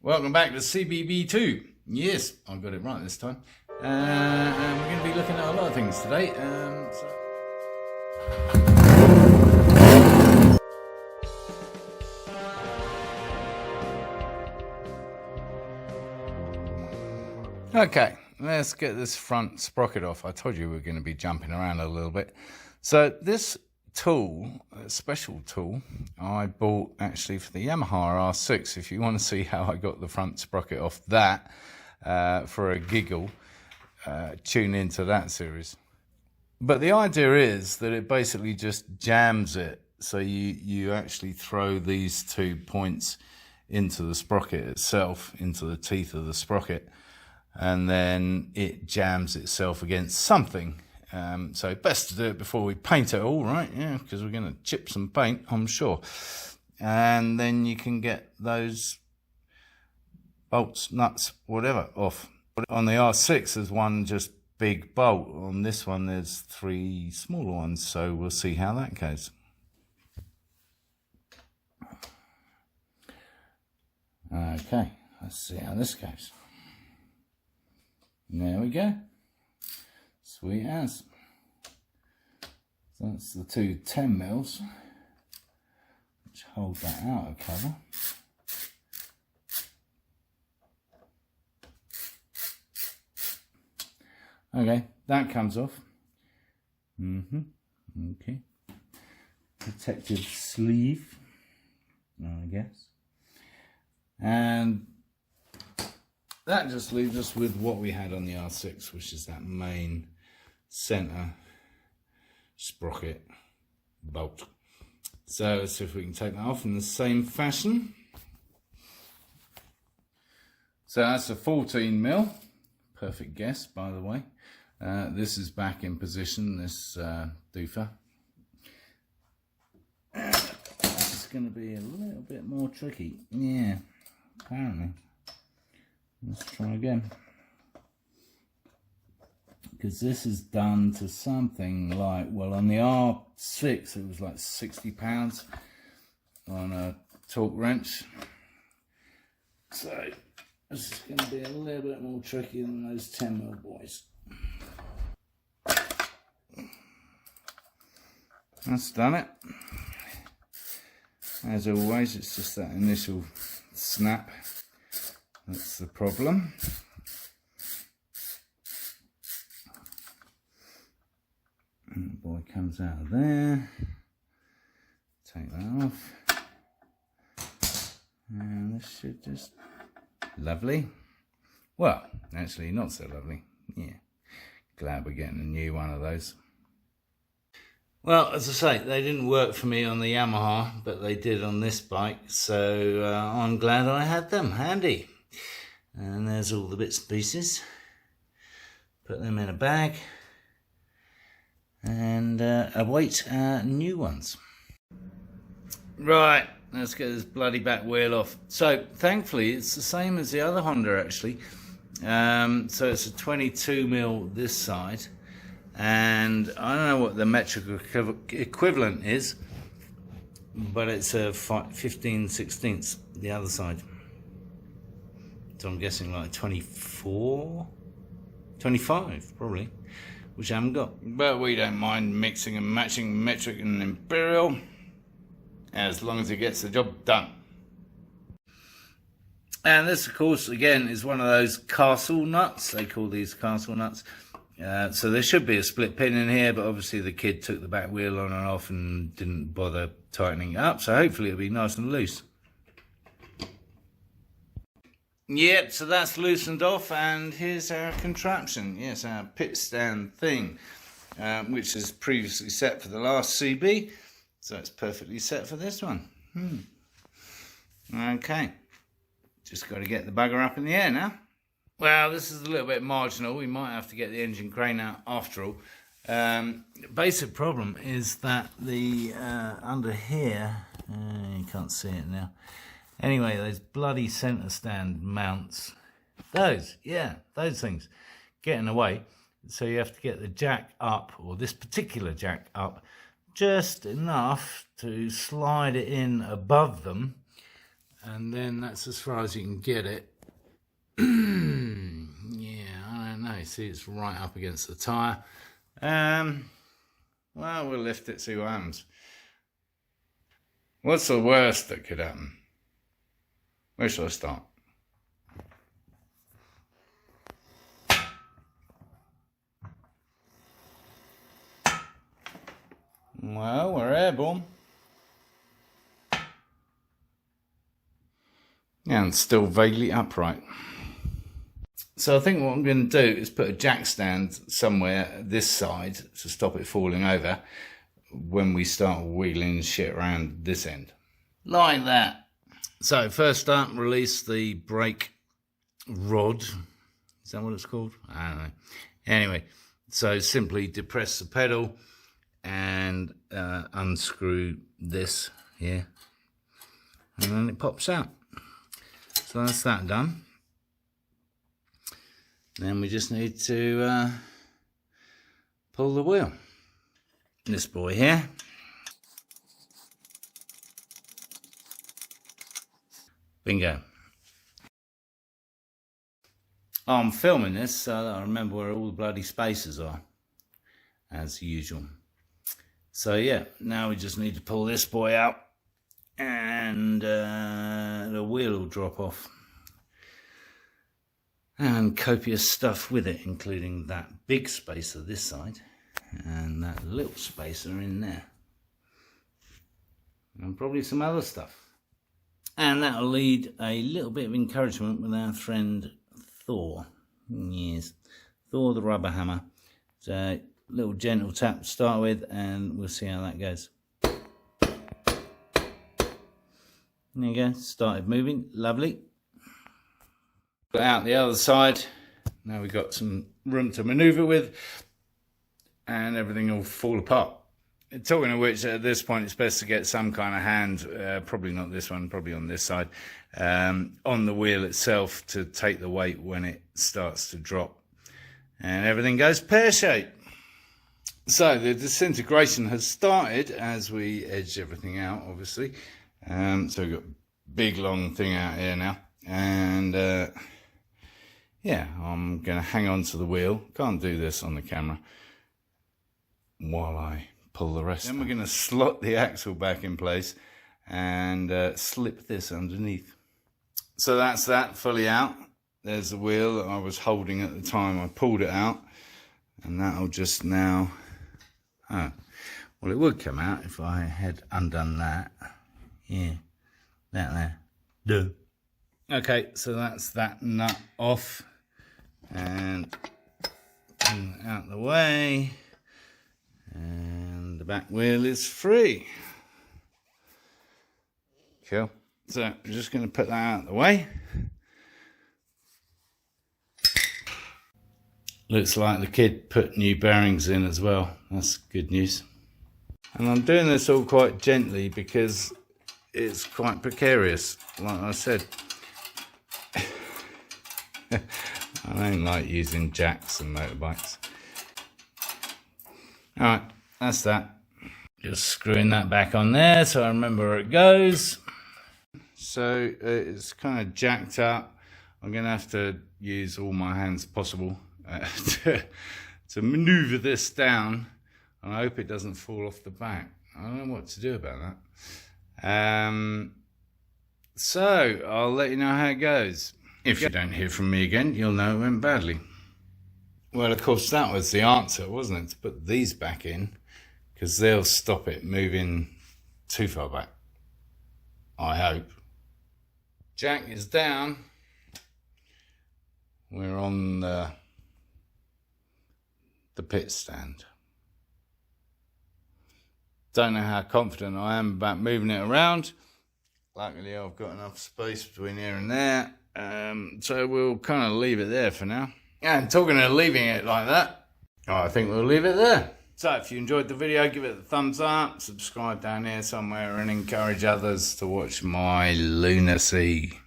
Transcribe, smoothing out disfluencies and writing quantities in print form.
Welcome back to CBB2. Yes, I got it right this time. And we're going to be looking at a lot of things today. Okay, let's get this front sprocket off. I told you we were going to be jumping around a little bit. So this tool, a special tool, I bought actually for the Yamaha R6. If you want to see how I got the front sprocket off that for a giggle, tune into that series. But the idea is that it basically just jams it. So you actually throw these 2 points into the sprocket itself, into the teeth of the sprocket, and then it jams itself against something. So best to do it before we paint it all, right? Yeah, because we're going to chip some paint, I'm sure. And then you can get those bolts, nuts, whatever, off. On the R6, there's one just big bolt. On this one, there's 3 smaller ones. So we'll see how that goes. Okay, let's see how this goes. There we go. Sweet as. So that's the 2 10mm, which hold that outer cover. Okay, that comes off. Okay. Protective sleeve, I guess. And that just leaves us with what we had on the R6, which is that main center sprocket bolt. So let's see if we can take that off in the same fashion. So that's a 14mm. Perfect guess, by the way. This is back in position, this doofer. This is going to be a little bit more tricky. Yeah, apparently. Let's try again. Because this is done to something like, well, on the R6 it was like £60 on a torque wrench. So this is going to be a little bit more tricky than those 10mm boys. That's done it. As always, it's just that initial snap. That's the problem. And the boy comes out of there. Take that off. And this should just... Lovely. Well, actually not so lovely. Yeah. Glad we're getting a new one of those. Well, as I say, they didn't work for me on the Yamaha, but they did on this bike. So I'm glad I had them handy. And there's all the bits and pieces. Put them in a bag. And await new ones. Right, let's get this bloody back wheel off. So thankfully it's the same as the other Honda actually. So it's a 22mm this side. And I don't know what the metric equivalent is, but it's a 15/16 the other side. So I'm guessing like 24, 25 probably, which I haven't got. But we don't mind mixing and matching metric and imperial, as long as it gets the job done. And this, of course, again, is one of those castle nuts. They call these castle nuts. So there should be a split pin in here, but obviously the kid took the back wheel on and off and didn't bother tightening it up. So hopefully it'll be nice and loose. Yep, so that's loosened off, and here's our contraption. Yes, our pit stand thing, which is previously set for the last CB. So it's perfectly set for this one. Okay, just got to get the bugger up in the air now. Well, this is a little bit marginal. We might have to get the engine crane out after all. Basic problem is that the under here, you can't see it now. Anyway, those bloody centre stand mounts, those things, get in the way. So you have to get the jack up, or this particular jack up, just enough to slide it in above them and then that's as far as you can get it. Yeah, I don't know. See, it's right up against the tyre. Well, we'll lift it, see what happens. What's the worst that could happen? Where shall I start? Well, we're airborne. Yeah, and still vaguely upright. So I think what I'm going to do is put a jack stand somewhere this side to stop it falling over when we start wheeling shit around this end. Like that. So first up, release the brake rod. Is that what it's called? I don't know. Anyway, so simply depress the pedal and unscrew this here, and then it pops out. So that's that done. Then we just need to pull the wheel. This boy here. Bingo. I'm filming this so that I remember where all the bloody spaces are, as usual. So yeah, now we just need to pull this boy out, and the wheel will drop off. And copious stuff with it, including that big spacer this side and that little spacer in there, and probably some other stuff. And that'll lead a little bit of encouragement with our friend Thor. Yes, Thor the rubber hammer. So little gentle tap to start with, and we'll see how that goes. There you go, started moving, lovely. Got out the other side. Now we've got some room to maneuver with, and everything will fall apart. Talking of which, at this point it's best to get some kind of hand, probably not this one, probably on this side, on the wheel itself to take the weight when it starts to drop, and everything goes pear-shaped. So the disintegration has started as we edge everything out, obviously. So we've got a big long thing out here now, and yeah, I'm going to hang on to the wheel. Can't do this on the camera while I pull the rest. Then we're going to slot the axle back in place and slip this underneath. So that's that fully out. There's the wheel that I was holding at the time I pulled it out, and that'll just now... Oh, well, it would come out if I had undone that. Yeah, that there. Done. Okay, so that's that nut off, and pull it out the way, and the back wheel is free. Cool. So I'm just going to put that out of the way. Looks like the kid put new bearings in as well. That's good news. And I'm doing this all quite gently because it's quite precarious, like I said. I don't like using jacks and motorbikes. Alright, that's that. Just screwing that back on there so I remember where it goes. So it's kind of jacked up. I'm going to have to use all my hands possible to maneuver this down, and I hope it doesn't fall off the back. I don't know what to do about that. So I'll let you know how it goes. If you don't hear from me again, you'll know it went badly. Well, of course, that was the answer, wasn't it? To put these back in, because they'll stop it moving too far back. I hope. Jack is down. We're on the pit stand. Don't know how confident I am about moving it around. Luckily, I've got enough space between here and there. So we'll kind of leave it there for now. And talking of leaving it like that, I think we'll leave it there. So if you enjoyed the video, give it a thumbs up, subscribe down here somewhere, and encourage others to watch my lunacy.